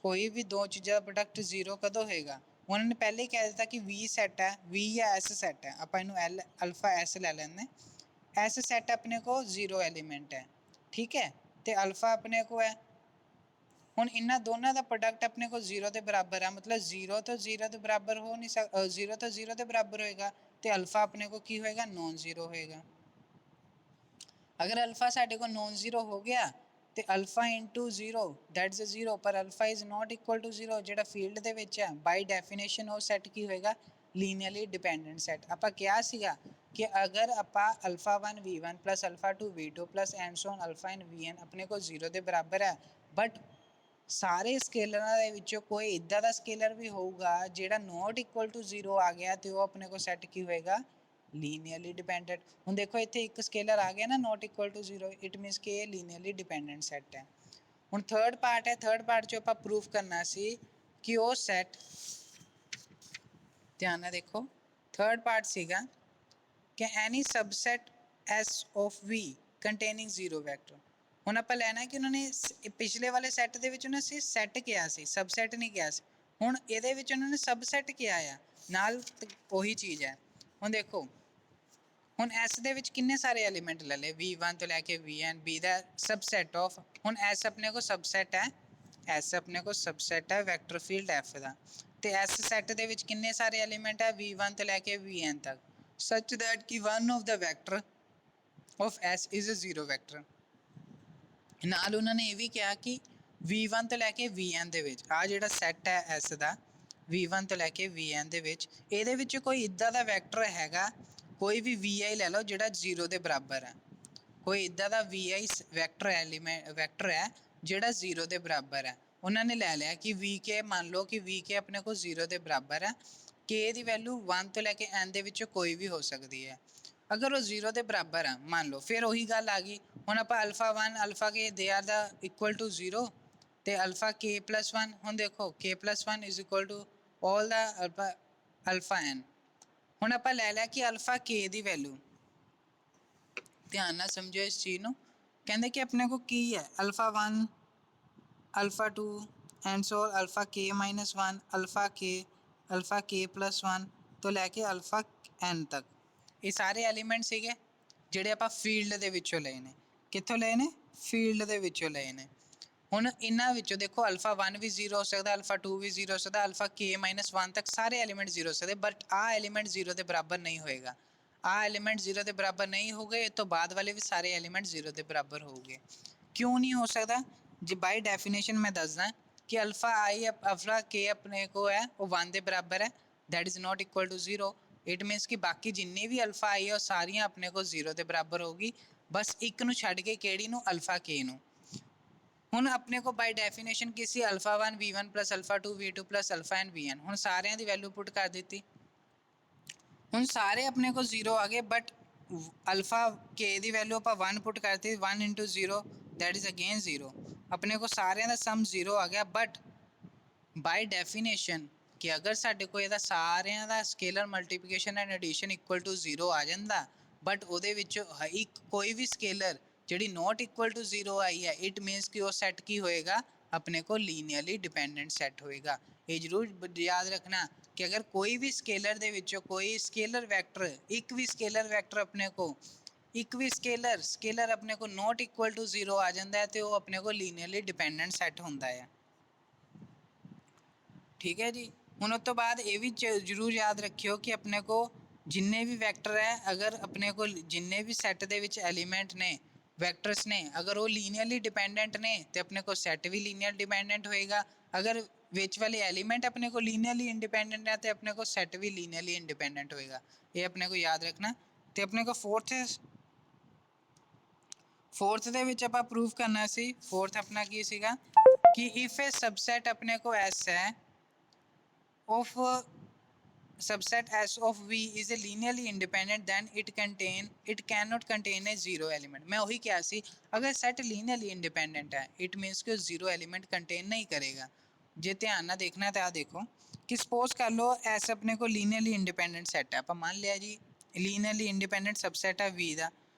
ਕੋਈ ਵੀ ਦੋ ਚੀਜ਼ਾਂ ਦਾ ਪ੍ਰੋਡਕਟ 0 ਕਦੋਂ ਹੋਏਗਾ। ਉਹਨਾਂ ਨੇ ਪਹਿਲੇ ਹੀ ਕਹਿ ਦਿੱਤਾ ਕਿ V ਸੈੱਟ ਹੈ, V ਜਾਂ S ਸੈੱਟ ਹੈ। ਆਪਾਂ ਇਹਨੂੰ ਅਲਫਾ S ਲੈ ਲੈਂਦੇ। S ਸੈੱਟ ਆਪਣੇ ਕੋ 0 ਐਲੀਮੈਂਟ ਹੈ, ਠੀਕ ਹੈ, ਤੇ ਅਲਫਾ ਆਪਣੇ ਕੋ ਹੈ। ਹੁਣ ਇਹਨਾਂ ਦੋਨਾਂ ਦਾ ਪ੍ਰੋਡਕਟ ਆਪਣੇ ਕੋਲ 0 ਦੇ ਬਰਾਬਰ ਹੈ, ਮਤਲਬ 0 ਤੋਂ 0 ਦੇ ਬਰਾਬਰ ਹੋ ਨਹੀਂ ਸਕਦਾ, 0 ਤੋਂ 0 ਦੇ ਬਰਾਬਰ ਹੋਏਗਾ ਤੇ ਅਲਫਾ ਆਪਣੇ ਕੋਲ ਕੀ ਹੋਏਗਾ, ਨੋਨ ਜ਼ੀਰੋ ਹੋਏਗਾ। ਅਗਰ ਅਲਫਾ ਸਾਡੇ ਕੋਲ ਨੋਨ ਜ਼ੀਰੋ ਹੋ ਗਿਆ ਤੇ ਅਲਫਾ ਇਨਟੂ 0 ਦੈਟਸ 0, ਪਰ alpha is not equal to 0 ਜਿਹੜਾ ਫੀਲਡ ਦੇ ਵਿੱਚ ਹੈ ਬਾਈ ਡੈਫੀਨੇਸ਼ਨ ਉਹ ਸੈੱਟ ਕੀ ਹੋਏਗਾ, ਲੀਨੀਅਰਲੀ ਡਿਪੈਂਡੈਂਟ ਸੈੱਟ। ਆਪਾਂ ਕਿਹਾ ਸੀਗਾ ਕਿ ਅਗਰ ਆਪਾਂ alpha 1 v1 plus alpha 2 v2 plus and so on alpha in vn ਆਪਣੇ ਕੋਲ 0 ਦੇ ਬਰਾਬਰ ਹੈ, ਬਟ ਸਾਰੇ ਸਕੇਲਰਾਂ ਦੇ ਵਿੱਚੋਂ ਕੋਈ ਇਦਾਂ ਦਾ ਸਕੇਲਰ ਵੀ ਹੋਊਗਾ ਜਿਹੜਾ ਨਾਟ ਇਕੁਅਲ ਟੂ 0 ਆ ਗਿਆ ਤੇ ਉਹ ਆਪਣੇ ਕੋਲ ਸੈੱਟ ਕੀ ਹੋਏਗਾ, ਲੀਨੀਅਰਲੀ ਡਿਪੈਂਡੈਂਟ। ਹੁਣ ਦੇਖੋ ਇੱਥੇ ਇੱਕ ਸਕੇਲਰ ਆ ਗਿਆ ਨਾ ਨਾਟ ਇਕੁਅਲ ਟੂ 0, ਇਟ ਮੀਨਸ ਕਿ ਇਹ ਲੀਨੀਅਰਲੀ ਡਿਪੈਂਡੈਂਟ ਸੈੱਟ ਹੈ। ਹੁਣ ਥਰਡ ਪਾਰਟ ਹੈ, ਥਰਡ ਪਾਰਟ 'ਚ ਆਪਾਂ ਪ੍ਰੂਫ ਕਰਨਾ ਸੀ ਕਿ ਉਹ ਸੈੱਟ, ਧਿਆਨ ਨਾਲ ਦੇਖੋ, ਥਰਡ ਪਾਰਟ ਸੀਗਾ ਕਿ any subset S of V containing 0 vector. ਹੁਣ ਆਪਾਂ ਲੈਣਾ ਕਿ ਉਹਨਾਂ ਨੇ ਪਿਛਲੇ ਵਾਲੇ ਸੈੱਟ ਦੇ ਵਿੱਚ ਉਹਨਾਂ ਸੀ ਸੈੱਟ ਕਿਹਾ ਸੀ, ਸਬਸੈਟ ਨਹੀਂ ਕਿਹਾ ਸੀ। ਹੁਣ ਇਹਦੇ ਵਿੱਚ ਉਹਨਾਂ ਨੇ ਸਬਸੈਟ ਕਿਹਾ ਆ, ਨਾਲ ਉਹੀ ਚੀਜ਼ ਹੈ। ਹੁਣ ਦੇਖੋ, ਹੁਣ S ਦੇ ਵਿੱਚ ਕਿੰਨੇ ਸਾਰੇ ਐਲੀਮੈਂਟ ਲੈ ਲਏ, V1 ਤੋਂ ਲੈ ਕੇ Vn, B the subset of, ਹੁਣ S ਆਪਣੇ ਕੋਲ ਸਬਸੈਟ ਹੈ, S ਆਪਣੇ ਕੋਲ ਸਬਸੈਟ ਹੈ ਵੈਕਟਰ ਫੀਲਡ F ਦਾ, ਤੇ S ਸੈੱਟ ਦੇ ਵਿੱਚ ਕਿੰਨੇ ਸਾਰੇ ਐਲੀਮੈਂਟ ਹੈ, V1 ਤੋਂ ਲੈ ਕੇ Vn ਤੱਕ, such that ਕਿ one of the vector of S is a zero vector। ਨਾਲ ਉਹਨਾਂ ਨੇ ਇਹ ਵੀ ਕਿਹਾ ਕਿ V1 ਤੋਂ ਲੈ ਕੇ Vn ਦੇ ਵਿੱਚ ਆ ਜਿਹੜਾ ਸੈੱਟ ਹੈ S ਦਾ, V1 ਤੋਂ ਲੈ ਕੇ Vn ਦੇ ਵਿੱਚ ਇਹਦੇ ਵਿੱਚ ਕੋਈ ਇਦਾਂ ਦਾ ਵੈਕਟਰ ਹੈਗਾ, ਕੋਈ ਵੀ Vi ਲੈ ਲਓ ਜਿਹੜਾ 0 ਦੇ ਬਰਾਬਰ ਹੈ, ਕੋਈ ਇਦਾਂ ਦਾ Vi ਵੈਕਟਰ ਐਲੀਮੈਂਟ ਵੈਕਟਰ ਹੈ ਜਿਹੜਾ 0 ਦੇ ਬਰਾਬਰ ਹੈ। ਉਹਨਾਂ ਨੇ ਲੈ ਲਿਆ ਕਿ Vk, ਮੰਨ ਲਓ ਕਿ Vk ਆਪਣੇ ਕੋਲ 0 ਦੇ ਬਰਾਬਰ ਹੈ, k ਦੀ ਵੈਲਿਊ 1 ਤੋਂ ਲੈ ਕੇ n ਦੇ ਵਿੱਚੋਂ ਕੋਈ ਵੀ ਹੋ ਸਕਦੀ ਹੈ। ਅਗਰ ਉਹ 0 ਦੇ ਬਰਾਬਰ ਆ ਮੰਨ ਲਓ, ਫਿਰ ਉਹੀ ਗੱਲ ਆ ਗਈ। ਹੁਣ ਆਪਾਂ alpha 1 alpha k they are ਦਾ ਇਕੁਅਲ ਟੂ 0 ਤੇ ਅਲਫਾ k ਪਲੱਸ 1, ਹੁਣ ਦੇਖੋ k plus 1 is equal to all ਦਾ ਅਲਫਾ n। ਹੁਣ ਆਪਾਂ ਲੈ ਲਿਆ ਕਿ ਅਲਫਾ k ਦੀ ਵੈਲਿਊ, ਧਿਆਨ ਨਾਲ ਸਮਝੋ ਇਸ ਚੀਜ਼ ਨੂੰ, ਕਹਿੰਦੇ ਕਿ ਆਪਣੇ ਕੋਲ ਕੀ ਹੈ alpha 1 alpha 2 and so alpha k minus 1 alpha k plus 1 ਤੋਂ ਲੈ ਕੇ ਅਲਫਾ n ਤੱਕ, ਇਹ ਸਾਰੇ ਐਲੀਮੈਂਟ ਸੀਗੇ ਜਿਹੜੇ ਆਪਾਂ ਫੀਲਡ ਦੇ ਵਿੱਚੋਂ ਲਏ ਨੇ। ਕਿੱਥੋਂ ਲਏ ਨੇ, ਫੀਲਡ ਦੇ ਵਿੱਚੋਂ ਲਏ ਨੇ। ਹੁਣ ਇਹਨਾਂ ਵਿੱਚੋਂ ਦੇਖੋ ਅਲਫਾ 1 ਵੀ 0 ਹੋ ਸਕਦਾ, ਅਲਫਾ 2 ਵੀ 0 ਹੋ ਸਕਦਾ, ਅਲਫਾ k ਮਾਈਨਸ 1 ਤੱਕ ਸਾਰੇ ਐਲੀਮੈਂਟ 0 ਹੋ ਸਕਦੇ, ਬਟ ਆਹ ਐਲੀਮੈਂਟ 0 ਦੇ ਬਰਾਬਰ ਨਹੀਂ ਹੋਏਗਾ। ਆਹ ਐਲੀਮੈਂਟ 0 ਦੇ ਬਰਾਬਰ ਨਹੀਂ ਹੋਗੇ, ਇਸ ਤੋਂ ਬਾਅਦ ਵਾਲੇ ਵੀ ਸਾਰੇ ਐਲੀਮੈਂਟ 0 ਦੇ ਬਰਾਬਰ ਹੋਊਗੇ। ਕਿਉਂ ਨਹੀਂ ਹੋ ਸਕਦਾ, ਜੇ ਬਾਈ ਡੈਫੀਨੇਸ਼ਨ ਮੈਂ ਦੱਸਦਾ ਕਿ ਅਲਫਾ ਅਲਫਾ k ਆਪਣੇ ਕੋ ਹੈ ਉਹ 1 ਦੇ ਬਰਾਬਰ ਹੈ, that is not equal to 0। It means ਕਿ ਬਾਕੀ ਜਿੰਨੇ ਵੀ ਅਲਫਾ ਆਈ ਹੈ ਉਹ ਸਾਰੀਆਂ ਆਪਣੇ ਕੋਲ 0 ਦੇ ਬਰਾਬਰ ਹੋਊਗੀ, ਬਸ ਇੱਕ ਨੂੰ ਛੱਡ ਕੇ, ਕਿਹੜੀ ਨੂੰ, ਅਲਫਾ k ਨੂੰ। ਹੁਣ ਆਪਣੇ ਕੋ ਬਾਈ ਡੈਫੀਨੇਸ਼ਨ ਕੀ ਸੀ, alpha 1 v1 plus alpha 2 v2 plus alpha n vn। ਹੁਣ ਸਾਰਿਆਂ ਦੀ ਵੈਲਿਊ ਪੁੱਟ ਕਰ ਦਿੱਤੀ, ਹੁਣ ਸਾਰੇ ਆਪਣੇ ਕੋਲ 0 ਆ ਗਏ, but alpha k the value ਆਪਾਂ 1 ਪੁੱਟ ਕਰਤੀ, 1 ਇੰਟੂ 0 ਦੈਟ ਇਜ਼ ਅਗੇਨ 0। ਆਪਣੇ ਕੋਲ ਸਾਰਿਆਂ ਦਾ ਸਮ 0 ਆ ਗਿਆ, ਬਟ ਬਾਈ ਡੈਫੀਨੇਸ਼ਨ ਕਿ ਅਗਰ ਸਾਡੇ ਕੋਲ ਇਹਦਾ ਸਾਰਿਆਂ ਦਾ scalar multiplication and addition equal to 0 ਆ ਜਾਂਦਾ, ਬਟ ਉਹਦੇ ਵਿੱਚ ਇੱਕ ਕੋਈ ਵੀ ਸਕੇਲਰ ਜਿਹੜੀ ਨੋਟ ਇਕੁਅਲ ਟੂ 0 ਆਈ ਹੈ, ਇਟ ਮੀਨਸ ਕਿ ਉਹ ਸੈੱਟ ਕੀ ਹੋਏਗਾ, ਆਪਣੇ ਕੋਲ ਲੀਨੀਅਰਲੀ ਡਿਪੈਂਡੈਂਟ ਸੈੱਟ ਹੋਏਗਾ। ਇਹ ਜ਼ਰੂਰ ਯਾਦ ਰੱਖਣਾ ਕਿ ਅਗਰ ਕੋਈ ਵੀ ਸਕੇਲਰ ਦੇ ਵਿੱਚੋਂ ਕੋਈ ਸਕੇਲਰ ਵੈਕਟਰ, ਇੱਕ ਵੀ ਸਕੇਲਰ ਵੈਕਟਰ ਆਪਣੇ ਕੋਲ, ਇੱਕ ਵੀ ਸਕੇਲਰ ਆਪਣੇ ਕੋਲ ਨੋਟ ਇਕੁਅਲ ਟੂ 0 ਆ ਜਾਂਦਾ ਹੈ ਤੇ ਉਹ ਆਪਣੇ ਕੋਲ ਲੀਨੀਅਰਲੀ ਡਿਪੈਂਡੈਂਟ ਸੈੱਟ ਹੁੰਦਾ ਹੈ। ਠੀਕ ਹੈ ਜੀ। ਹੁਣ ਉਸ ਤੋਂ ਬਾਅਦ ਇਹ ਵੀ ਜ਼ਰੂਰ ਯਾਦ ਰੱਖਿਓ ਕਿ ਆਪਣੇ ਕੋ ਜਿੰਨੇ ਵੀ ਵੈਕਟਰ ਹੈ, ਅਗਰ ਆਪਣੇ ਕੋਲ ਜਿੰਨੇ ਵੀ ਸੈੱਟ ਦੇ ਵਿੱਚ ਐਲੀਮੈਂਟ ਨੇ, ਵੈਕਟਰਸ ਨੇ, ਅਗਰ ਉਹ ਲੀਨੀਅਰਲੀ ਡਿਪੈਂਡੈਂਟ ਨੇ ਤੇ ਆਪਣੇ ਕੋਲ ਸੈੱਟ ਵੀ ਲੀਨੀਅਰ ਡਿਪੈਂਡੈਂਟ ਹੋਏਗਾ। ਅਗਰ ਵਿੱਚ ਵਾਲੇ ਐਲੀਮੈਂਟ ਆਪਣੇ ਕੋਲ ਲੀਨੀਅਰਲੀ ਇੰਡੀਪੈਂਡੈਂਟ ਹੈ ਤੇ ਆਪਣੇ ਕੋਲ ਸੈੱਟ ਵੀ ਲੀਨੀਅਰਲੀ ਇੰਡੀਪੈਂਡੈਂਟ ਹੋਏਗਾ। ਇਹ ਆਪਣੇ ਕੋ ਯਾਦ ਰੱਖਣਾ। ਤੇ ਆਪਣੇ ਕੋ ਫੋਰਥ ਦੇ ਵਿੱਚ ਆਪਾਂ ਪ੍ਰੂਫ ਕਰਨਾ ਸੀ। ਫੋਰਥ ਆਪਣਾ ਕੀ ਸੀਗਾ ਕਿ ਇਫ ਇਹ ਸਬਸੈਟ ਆਪਣੇ ਕੋ S ਹੈ of subset S of V is a linearly independent, then it cannot contain a zero element। मैं वही क्या सी, अगर सेट linearly independent है it means कि zero element contain नहीं करेगा। जे ध्यान ना देखना तो आ देखो कि सपोज कर लो S अपने को linearly independent set है, आप मान लिया जी linearly independent subset है V ਦਾ,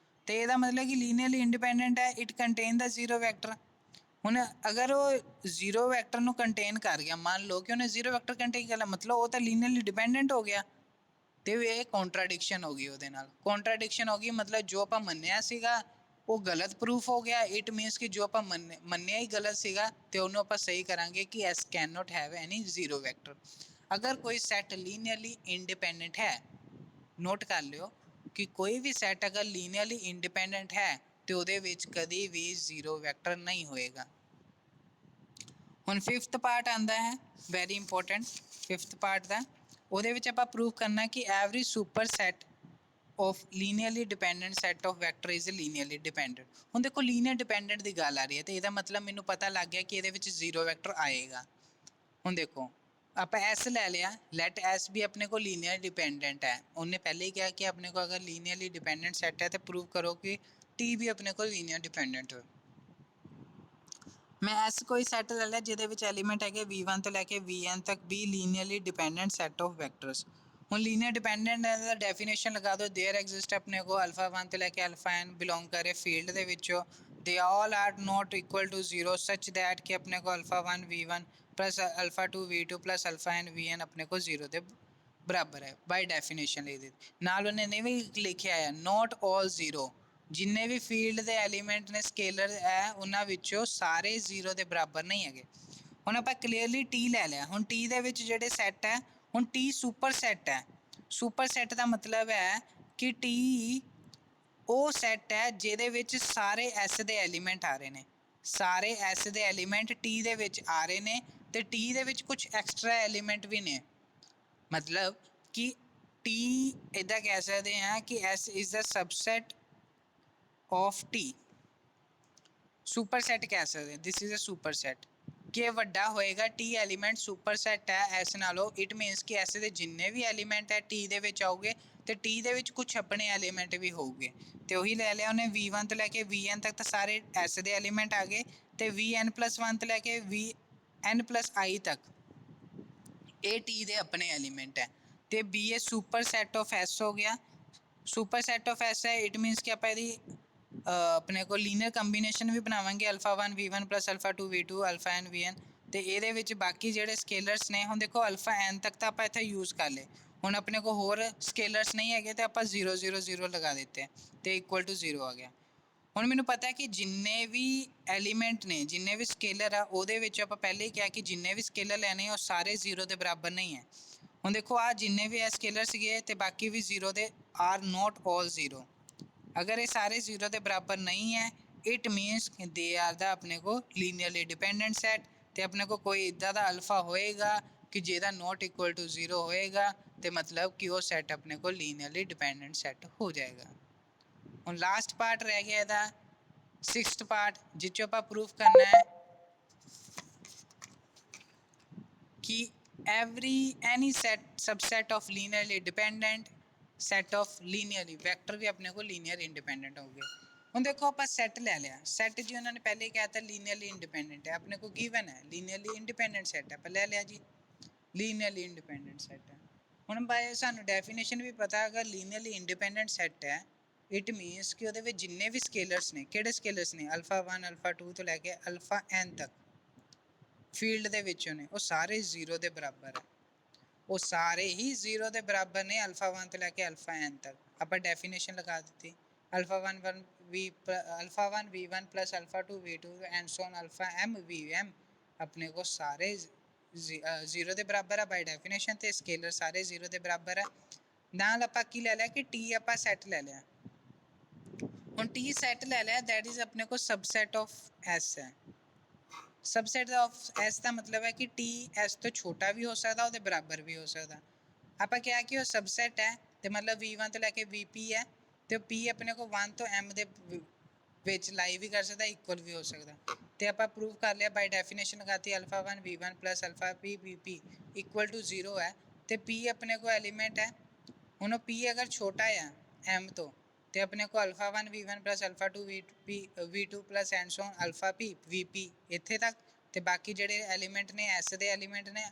ਤੇ ਇਹਦਾ ਮਤਲਬ ਕਿ linearly independent ਹੈ, it contain the zero vector। ਹੁਣ ਅਗਰ ਉਹ 0 ਵੈਕਟਰ ਨੂੰ ਕੰਟੇਨ ਕਰ ਗਿਆ, ਮੰਨ ਲਓ ਕਿ ਉਹਨੇ 0 ਵੈਕਟਰ ਕੰਟੇਨ ਕਰ ਲਿਆ, ਮਤਲਬ ਉਹ ਤਾਂ ਲੀਨੀਅਰਲੀ ਡਿਪੈਂਡੈਂਟ ਹੋ ਗਿਆ, ਤੇ ਇਹ ਕੰਟਰਾਡਿਕਸ਼ਨ ਹੋ ਗਈ ਉਹਦੇ ਨਾਲ। ਕੰਟਰਾਡਿਕਸ਼ਨ ਹੋ ਗਈ ਮਤਲਬ ਜੋ ਆਪਾਂ ਮੰਨਿਆ ਸੀਗਾ ਉਹ ਗਲਤ ਪ੍ਰੂਫ ਹੋ ਗਿਆ। ਇਟ ਮੀਨਸ ਕਿ ਜੋ ਆਪਾਂ ਮੰਨਿਆ ਹੀ ਗਲਤ ਸੀਗਾ ਤੇ ਉਹਨੂੰ ਆਪਾਂ ਸਹੀ ਕਰਾਂਗੇ ਕਿ S can not have any 0 vector. ਅਗਰ ਕੋਈ ਸੈੱਟ ਲੀਨੀਅਰਲੀ ਇੰਡੀਪੈਂਡੈਂਟ ਹੈ, ਨੋਟ ਕਰ ਲਿਓ ਕਿ ਕੋਈ ਵੀ ਸੈੱਟ ਅਗਰ ਲੀਨੀਅਰਲੀ ਇੰਡੀਪੈਂਡੈਂਟ ਹੈ ਤੇ ਉਹਦੇ ਵਿੱਚ ਕਦੀ ਵੀ ਜ਼ੀਰੋ ਵੈਕਟਰ ਨਹੀਂ ਹੋਏਗਾ। ਹੁਣ ਫਿਫਥ ਪਾਰਟ ਆਂਦਾ ਹੈ, ਵੈਰੀ ਇੰਪੋਰਟੈਂਟ ਫਿਫਥ ਪਾਰਟ ਦਾ। ਉਹਦੇ ਵਿੱਚ ਆਪਾਂ ਪ੍ਰੂਵ ਕਰਨਾ ਕਿ every super set of linearly dependent set of vector is linearly dependent. ਹੁਣ ਦੇਖੋ ਲੀਨੀਅਰ ਡਿਪੈਂਡੈਂਟ ਦੀ ਗੱਲ ਆ ਰਹੀ ਹੈ ਤੇ ਇਹਦਾ ਮਤਲਬ ਮੈਨੂੰ ਪਤਾ ਲੱਗ ਗਿਆ ਕਿ ਇਹਦੇ ਵਿੱਚ ਜ਼ੀਰੋ ਵੈਕਟਰ ਆਏਗਾ। ਹੁਣ ਦੇਖੋ ਆਪਾਂ S ਲੈ ਲਿਆ, ਲੈਟ S ਵੀ ਆਪਣੇ ਕੋਲ ਲੀਨੀਅਰ ਡਿਪੈਂਡੈਂਟ ਹੈ। ਉਹਨੇ ਪਹਿਲੇ ਹੀ ਕਿਹਾ ਕਿ ਆਪਣੇ ਕੋਲ ਅਗਰ ਲੀਨੀਅਰਲੀ ਡਿਪੈਂਡੈਂਟ ਸੈਟ ਹੈ ਤੇ ਪ੍ਰੂਵ ਕਰੋ ਕਿ T ਵੀ ਆਪਣੇ ਕੋਲ ਲੀਨੀਅਰ ਡਿਪੈਂਡੈਂਟ ਹੋਵੇ। ਮੈਂ S ਕੋਈ ਸੈੱਟ ਲੈ ਲਿਆ ਜਿਹਦੇ ਵਿੱਚ ਐਲੀਮੈਂਟ ਹੈਗੇ V1 ਤੋਂ ਲੈ ਕੇ Vn ਤੱਕ ਵੀ ਲੀਨੀਅਰਲੀ ਡਿਪੈਂਡੈਂਟ ਸੈਟ ਆਫ ਵੈਕਟਰਸ। ਹੁਣ ਲੀਨੀਅਰ ਡਿਪੈਂਡੈਂਟ ਦਾ ਡੈਫੀਨੇਸ਼ਨ ਲਗਾ ਦਿਓ, देयर एग्जिस्ट ਆਪਣੇ ਕੋਲ α1 ਤੋਂ ਲੈ ਕੇ αn ਬਿਲੋਂਗ ਕਰੇ ਫੀਲਡ ਦੇ ਵਿੱਚੋਂ, they all are not equal to 0 such that ਕਿ ਆਪਣੇ ਕੋਲ α1 v1 plus α2 v2 plus αn vn ਆਪਣੇ ਕੋਲ 0 ਦੇ ਬਰਾਬਰ ਹੈ ਬਾਈ ਡੈਫੀਨੇਸ਼ਨ ਇਹਦੇ ਨਾਲ। ਉਹਨੇ ਨੇ ਵੀ ਲਿਖਿਆ ਹੈ ਨੋਟ ਆਲ 0, ਜਿੰਨੇ ਵੀ ਫੀਲਡ ਦੇ ਐਲੀਮੈਂਟ ਨੇ ਸਕੇਲਰ ਹੈ ਉਹਨਾਂ ਵਿੱਚੋਂ ਸਾਰੇ 0 ਦੇ ਬਰਾਬਰ ਨਹੀਂ ਹੈਗੇ। ਹੁਣ ਆਪਾਂ ਕਲੀਅਰਲੀ T ਲੈ ਲਿਆ। ਹੁਣ T ਦੇ ਵਿੱਚ ਜਿਹੜੇ ਸੈੱਟ ਹੈ, ਹੁਣ T ਸੁਪਰ ਸੈੱਟ ਹੈ। ਸੁਪਰ ਸੈੱਟ ਦਾ ਮਤਲਬ ਹੈ ਕਿ T ਉਹ ਸੈੱਟ ਹੈ ਜਿਹਦੇ ਵਿੱਚ ਸਾਰੇ S ਦੇ ਐਲੀਮੈਂਟ ਆ ਰਹੇ ਨੇ, ਸਾਰੇ S ਦੇ ਐਲੀਮੈਂਟ T ਦੇ ਵਿੱਚ ਆ ਰਹੇ ਨੇ ਤੇ T ਦੇ ਵਿੱਚ ਕੁਝ ਐਕਸਟਰਾ ਐਲੀਮੈਂਟ ਵੀ ਨੇ। ਮਤਲਬ ਕਿ T ਇੱਦਾਂ ਕਹਿ ਸਕਦੇ ਹਾਂ ਕਿ S is a subset of T। Superset ਕਹਿ ਸਕਦੇ, this is a superset. ਕਿ ਵੱਡਾ ਹੋਏਗਾ T ਐਲੀਮੈਂਟ ਸੁਪਰ ਸੈਟ ਹੈ S ਨਾਲੋਂ, ਇਟ ਮੀਨਸ ਕਿ S ਦੇ ਜਿੰਨੇ ਵੀ ਐਲੀਮੈਂਟ ਹੈ T ਦੇ ਵਿੱਚ ਆਉਗੇ ਤੇ T ਦੇ ਵਿੱਚ ਕੁਝ ਆਪਣੇ ਐਲੀਮੈਂਟ ਵੀ ਹੋਊਗੇ। ਤੇ ਉਹੀ ਲੈ ਲਿਆ ਉਹਨੇ V1 ਤੋਂ ਲੈ ਕੇ Vn ਤੱਕ ਤਾਂ ਸਾਰੇ S ਦੇ ਐਲੀਮੈਂਟ ਆ ਗਏ ਤੇ Vn+1 ਤੋਂ ਲੈ ਕੇ Vn+i ਤੱਕ ਇਹ T ਦੇ ਆਪਣੇ ਐਲੀਮੈਂਟ ਹੈ ਤੇ B ਇਹ ਸੁਪਰ ਸੈਟ ਆਫ S ਹੋ ਗਿਆ। ਸੁਪਰ ਸੈਟ ਆਫ S ਹੈ, ਇਟ ਮੀਨਸ ਕਿ ਆਪਾਂ ਇਹਦੀ ਆਪਣੇ ਕੋਲ ਲੀਨੀਅਰ ਕੰਬੀਨੇਸ਼ਨ ਵੀ ਬਣਾਵਾਂਗੇ α1 v1 plus α2 v2 αn vn ਤੇ ਇਹਦੇ ਵਿੱਚ ਬਾਕੀ ਜਿਹੜੇ ਸਕੇਲਰਸ ਨੇ, ਹੁਣ ਦੇਖੋ αn ਤੱਕ ਤਾਂ ਆਪਾਂ ਇੱਥੇ ਯੂਜ਼ ਕਰ ਲਏ। ਹੁਣ ਆਪਣੇ ਕੋਲ ਹੋਰ ਸਕੇਲਰਸ ਨਹੀਂ ਹੈਗੇ ਤੇ ਆਪਾਂ 0 0 0 ਲਗਾ ਦਿੱਤੇ ਤੇ ਇਕੁਅਲ ਟੂ 0 ਆ ਗਿਆ। ਹੁਣ ਮੈਨੂੰ ਪਤਾ ਹੈ ਕਿ ਜਿੰਨੇ ਵੀ ਐਲੀਮੈਂਟ ਨੇ, ਜਿੰਨੇ ਵੀ ਸਕੇਲਰ ਆ, ਉਹਦੇ ਵਿੱਚ ਆਪਾਂ ਪਹਿਲੇ ਹੀ ਕਿਹਾ ਕਿ ਜਿੰਨੇ ਵੀ ਸਕੇਲਰ ਲੈਣੇ ਉਹ ਸਾਰੇ 0 ਦੇ ਬਰਾਬਰ ਨਹੀਂ ਹੈ। ਹੁਣ ਦੇਖੋ ਆ ਜਿੰਨੇ ਵੀ ਸਕੇਲਰ ਸੀਗੇ ਤੇ ਬਾਕੀ ਵੀ 0 ਦੇ, ਆਰ ਨੋਟ ਆਲ 0। ਅਗਰ ਇਹ ਸਾਰੇ 0 ਦੇ ਬਰਾਬਰ ਨਹੀਂ ਹੈ, ਇਟ ਮੀਨਸ ਦੇ ਆਰ ਦਾ ਆਪਣੇ ਕੋਲ ਲੀਨੀਅਰਲੀ ਡਿਪੈਂਡੈਂਟ ਸੈਟ ਤੇ ਆਪਣੇ ਕੋਲ ਕੋਈ ਇਦਾਂ ਦਾ ਅਲਫਾ ਹੋਏਗਾ ਕਿ ਜਿਹਦਾ ਨੋਟ ਇਕੁਅਲ ਟੂ 0 ਹੋਏਗਾ ਤੇ ਮਤਲਬ ਕਿ ਉਹ ਸੈਟ ਆਪਣੇ ਕੋਲ ਲੀਨੀਅਰਲੀ ਡਿਪੈਂਡੈਂਟ ਸੈਟ ਹੋ ਜਾਏਗਾ। ਹੁਣ ਲਾਸਟ ਪਾਰਟ ਰਹਿ ਗਿਆ ਇਹਦਾ, ਸਿਕਸਥ ਪਾਰਟ, ਜਿਸ 'ਚ ਆਪਾਂ ਪ੍ਰੂਫ ਕਰਨਾ ਹੈ ਕਿ any subset of linearly dependent set of linearly vector ਵੀ ਆਪਣੇ ਕੋਲ ਲੀਨੀਅਰ ਇੰਡੀਪੈਂਡੈਂਟ ਹੋਊਗੇ। ਹੁਣ ਦੇਖੋ ਆਪਾਂ ਸੈੱਟ ਲੈ ਲਿਆ, ਸੈੱਟ ਜੀ ਉਹਨਾਂ ਨੇ ਪਹਿਲੇ ਹੀ ਕਹਿਤਾ ਲੀਨੀਅਰਲੀ ਇੰਡੀਪੈਂਡੈਂਟ ਹੈ, ਆਪਣੇ ਕੋਲ ਗਿਵਨ ਹੈ ਲੀਨੀਅਰਲੀ ਇੰਡੀਪੈਂਡੈਂਟ ਸੈੱਟ ਹੈ, ਆਪਾਂ ਲੈ ਲਿਆ ਜੀ ਲੀਨੀਅਰਲੀ ਇੰਡੀਪੈਂਡੈਂਟ ਸੈੱਟ ਹੈ। ਹੁਣ ਬਾਏ ਸਾਨੂੰ ਡੈਫੀਨੇਸ਼ਨ ਵੀ ਪਤਾ, ਅਗਰ ਲੀਨੀਅਰਲੀ ਇੰਡੀਪੈਂਡੈਂਟ ਸੈੱਟ ਹੈ ਇਟ ਮੀਨਸ ਕਿ ਉਹਦੇ ਵਿੱਚ ਜਿੰਨੇ ਵੀ ਸਕੇਲਰਸ ਨੇ, ਕਿਹੜੇ ਸਕੇਲਰਸ ਨੇ, α1 α2 ਤੋਂ ਲੈ ਕੇ αn ਤੱਕ ਫੀਲਡ ਦੇ ਵਿੱਚੋਂ ਨੇ, ਉਹ ਸਾਰੇ 0 ਦੇ ਬਰਾਬਰ ਹੈ। ਉਹ ਸਾਰੇ ਹੀ 0 ਦੇ ਬਰਾਬਰ ਨੇ α1 ਤੋਂ ਲੈ ਕੇ αn ਤੱਕ। ਆਪਾਂ ਡੈਫੀਨੇਸ਼ਨ ਲਗਾ ਦਿੱਤੀ α1 v1 plus α2 v2 and so on αm vm ਆਪਣੇ ਕੋਲ ਸਾਰੇ 0 ਦੇ ਬਰਾਬਰ ਹੈ ਬਾਈ ਡੈਫੀਨੇਸ਼ਨ ਤੇ ਸਕੇਲਰ ਸਾਰੇ 0 ਦੇ ਬਰਾਬਰ ਹੈ। ਨਾਲ ਆਪਾਂ ਕੀ ਲੈ ਲਿਆ ਕਿ T ਆਪਾਂ ਸੈੱਟ ਲੈ ਲਿਆ। ਹੁਣ T ਸੈੱਟ ਲੈ ਲਿਆ, ਦੈਟ ਇਜ਼ ਆਪਣੇ ਕੋਲ ਸਬਸੈਟ ਆਫ S ਹੈ। ਸਬਸੈਟ ਆਫ S ਦਾ ਮਤਲਬ ਹੈ ਕਿ T S ਤੋਂ ਛੋਟਾ ਵੀ ਹੋ ਸਕਦਾ, ਉਹਦੇ ਬਰਾਬਰ ਵੀ ਹੋ ਸਕਦਾ। ਆਪਾਂ ਕਿਹਾ ਕਿ ਉਹ ਸਬਸੈਟ ਹੈ ਤੇ ਮਤਲਬ V1 ਤੋਂ ਲੈ ਕੇ Vp ਹੈ ਤੇ ਉਹ P ਆਪਣੇ ਕੋਲ 1 ਤੋਂ M ਦੇ ਵਿੱਚ ਲਾਈ ਵੀ ਕਰ ਸਕਦਾ, ਇਕੁਅਲ ਵੀ ਹੋ ਸਕਦਾ। ਤੇ ਆਪਾਂ ਪ੍ਰੂਵ ਕਰ ਲਿਆ ਬਾਈ ਡੈਫੀਨੇਸ਼ਨ ਲਗਾਤੀ α1 v1 plus αp vp equal to 0 ਹੈ ਤੇ P ਆਪਣੇ ਕੋਲ ਐਲੀਮੈਂਟ ਹੈ। ਹੁਣ ਉਹ P ਅਗਰ ਛੋਟਾ ਆ M ਤੋਂ ਤੇ ਆਪਣੇ ਕੋਲ α1 v1 plus α2 v2 plus and so on αp vp ਇੱਥੇ ਤੱਕ ਤੇ ਬਾਕੀ ਜਿਹੜੇ ਐਲੀਮੈਂਟ ਨੇ S ਦੇ ਐਲੀਮੈਂਟ ਨੇ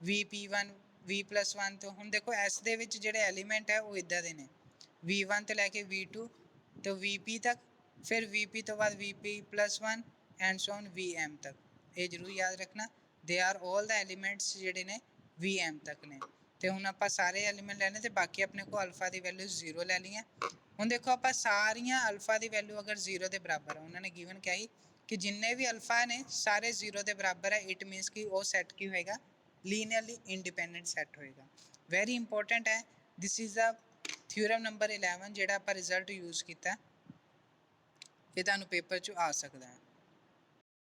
vp1 v+1 ਤੋਂ। ਹੁਣ ਦੇਖੋ S ਦੇ ਵਿੱਚ ਜਿਹੜੇ ਐਲੀਮੈਂਟ ਹੈ ਉਹ ਇਦਾਂ ਦੇ ਨੇ v1 ਤੋਂ ਲੈ ਕੇ v2 ਤੋਂ vp ਤੱਕ, ਫਿਰ vp ਤੋਂ ਬਾਅਦ vp+1 and so on vm ਤੱਕ। ਇਹ ਜ਼ਰੂਰ ਯਾਦ ਰੱਖਣਾ they are all the elements ਜਿਹੜੇ ਨੇ vm ਤੱਕ ਨੇ। ਤੇ ਹੁਣ ਆਪਾਂ ਸਾਰੇ ਐਲੀਮੈਂਟ ਲੈਣੇ ਤੇ ਬਾਕੀ ਆਪਣੇ ਕੋਲ ਅਲਫਾ ਦੀ ਵੈਲਿਊ 0 ਲੈ ਲਈਆਂ। ਹੁਣ ਦੇਖੋ ਆਪਾਂ ਸਾਰੀਆਂ ਅਲਫਾ ਦੀ ਵੈਲਿਊ ਅਗਰ 0 ਦੇ ਬਰਾਬਰ ਹੈ, ਉਹਨਾਂ ਨੇ ਗਿਵਨ ਕਿਹਾ ਸੀ ਕਿ ਜਿੰਨੇ ਵੀ ਅਲਫਾ ਨੇ ਸਾਰੇ 0 ਦੇ ਬਰਾਬਰ ਹੈ, ਇਟ ਮੀਨਸ ਕਿ ਉਹ ਸੈੱਟ ਕੀ ਹੋਏਗਾ, ਲੀਨੀਅਰਲੀ ਇੰਡੀਪੈਂਡੈਂਟ ਸੈੱਟ ਹੋਏਗਾ। ਵੈਰੀ ਇੰਪੋਰਟੈਂਟ ਹੈ, this is the theorem number 11 ਜਿਹੜਾ ਆਪਾਂ ਰਿਜ਼ਲਟ ਯੂਜ਼ ਕੀਤਾ। ਇਹ ਤੁਹਾਨੂੰ ਪੇਪਰ 'ਚ ਆ ਸਕਦਾ ਹੈ।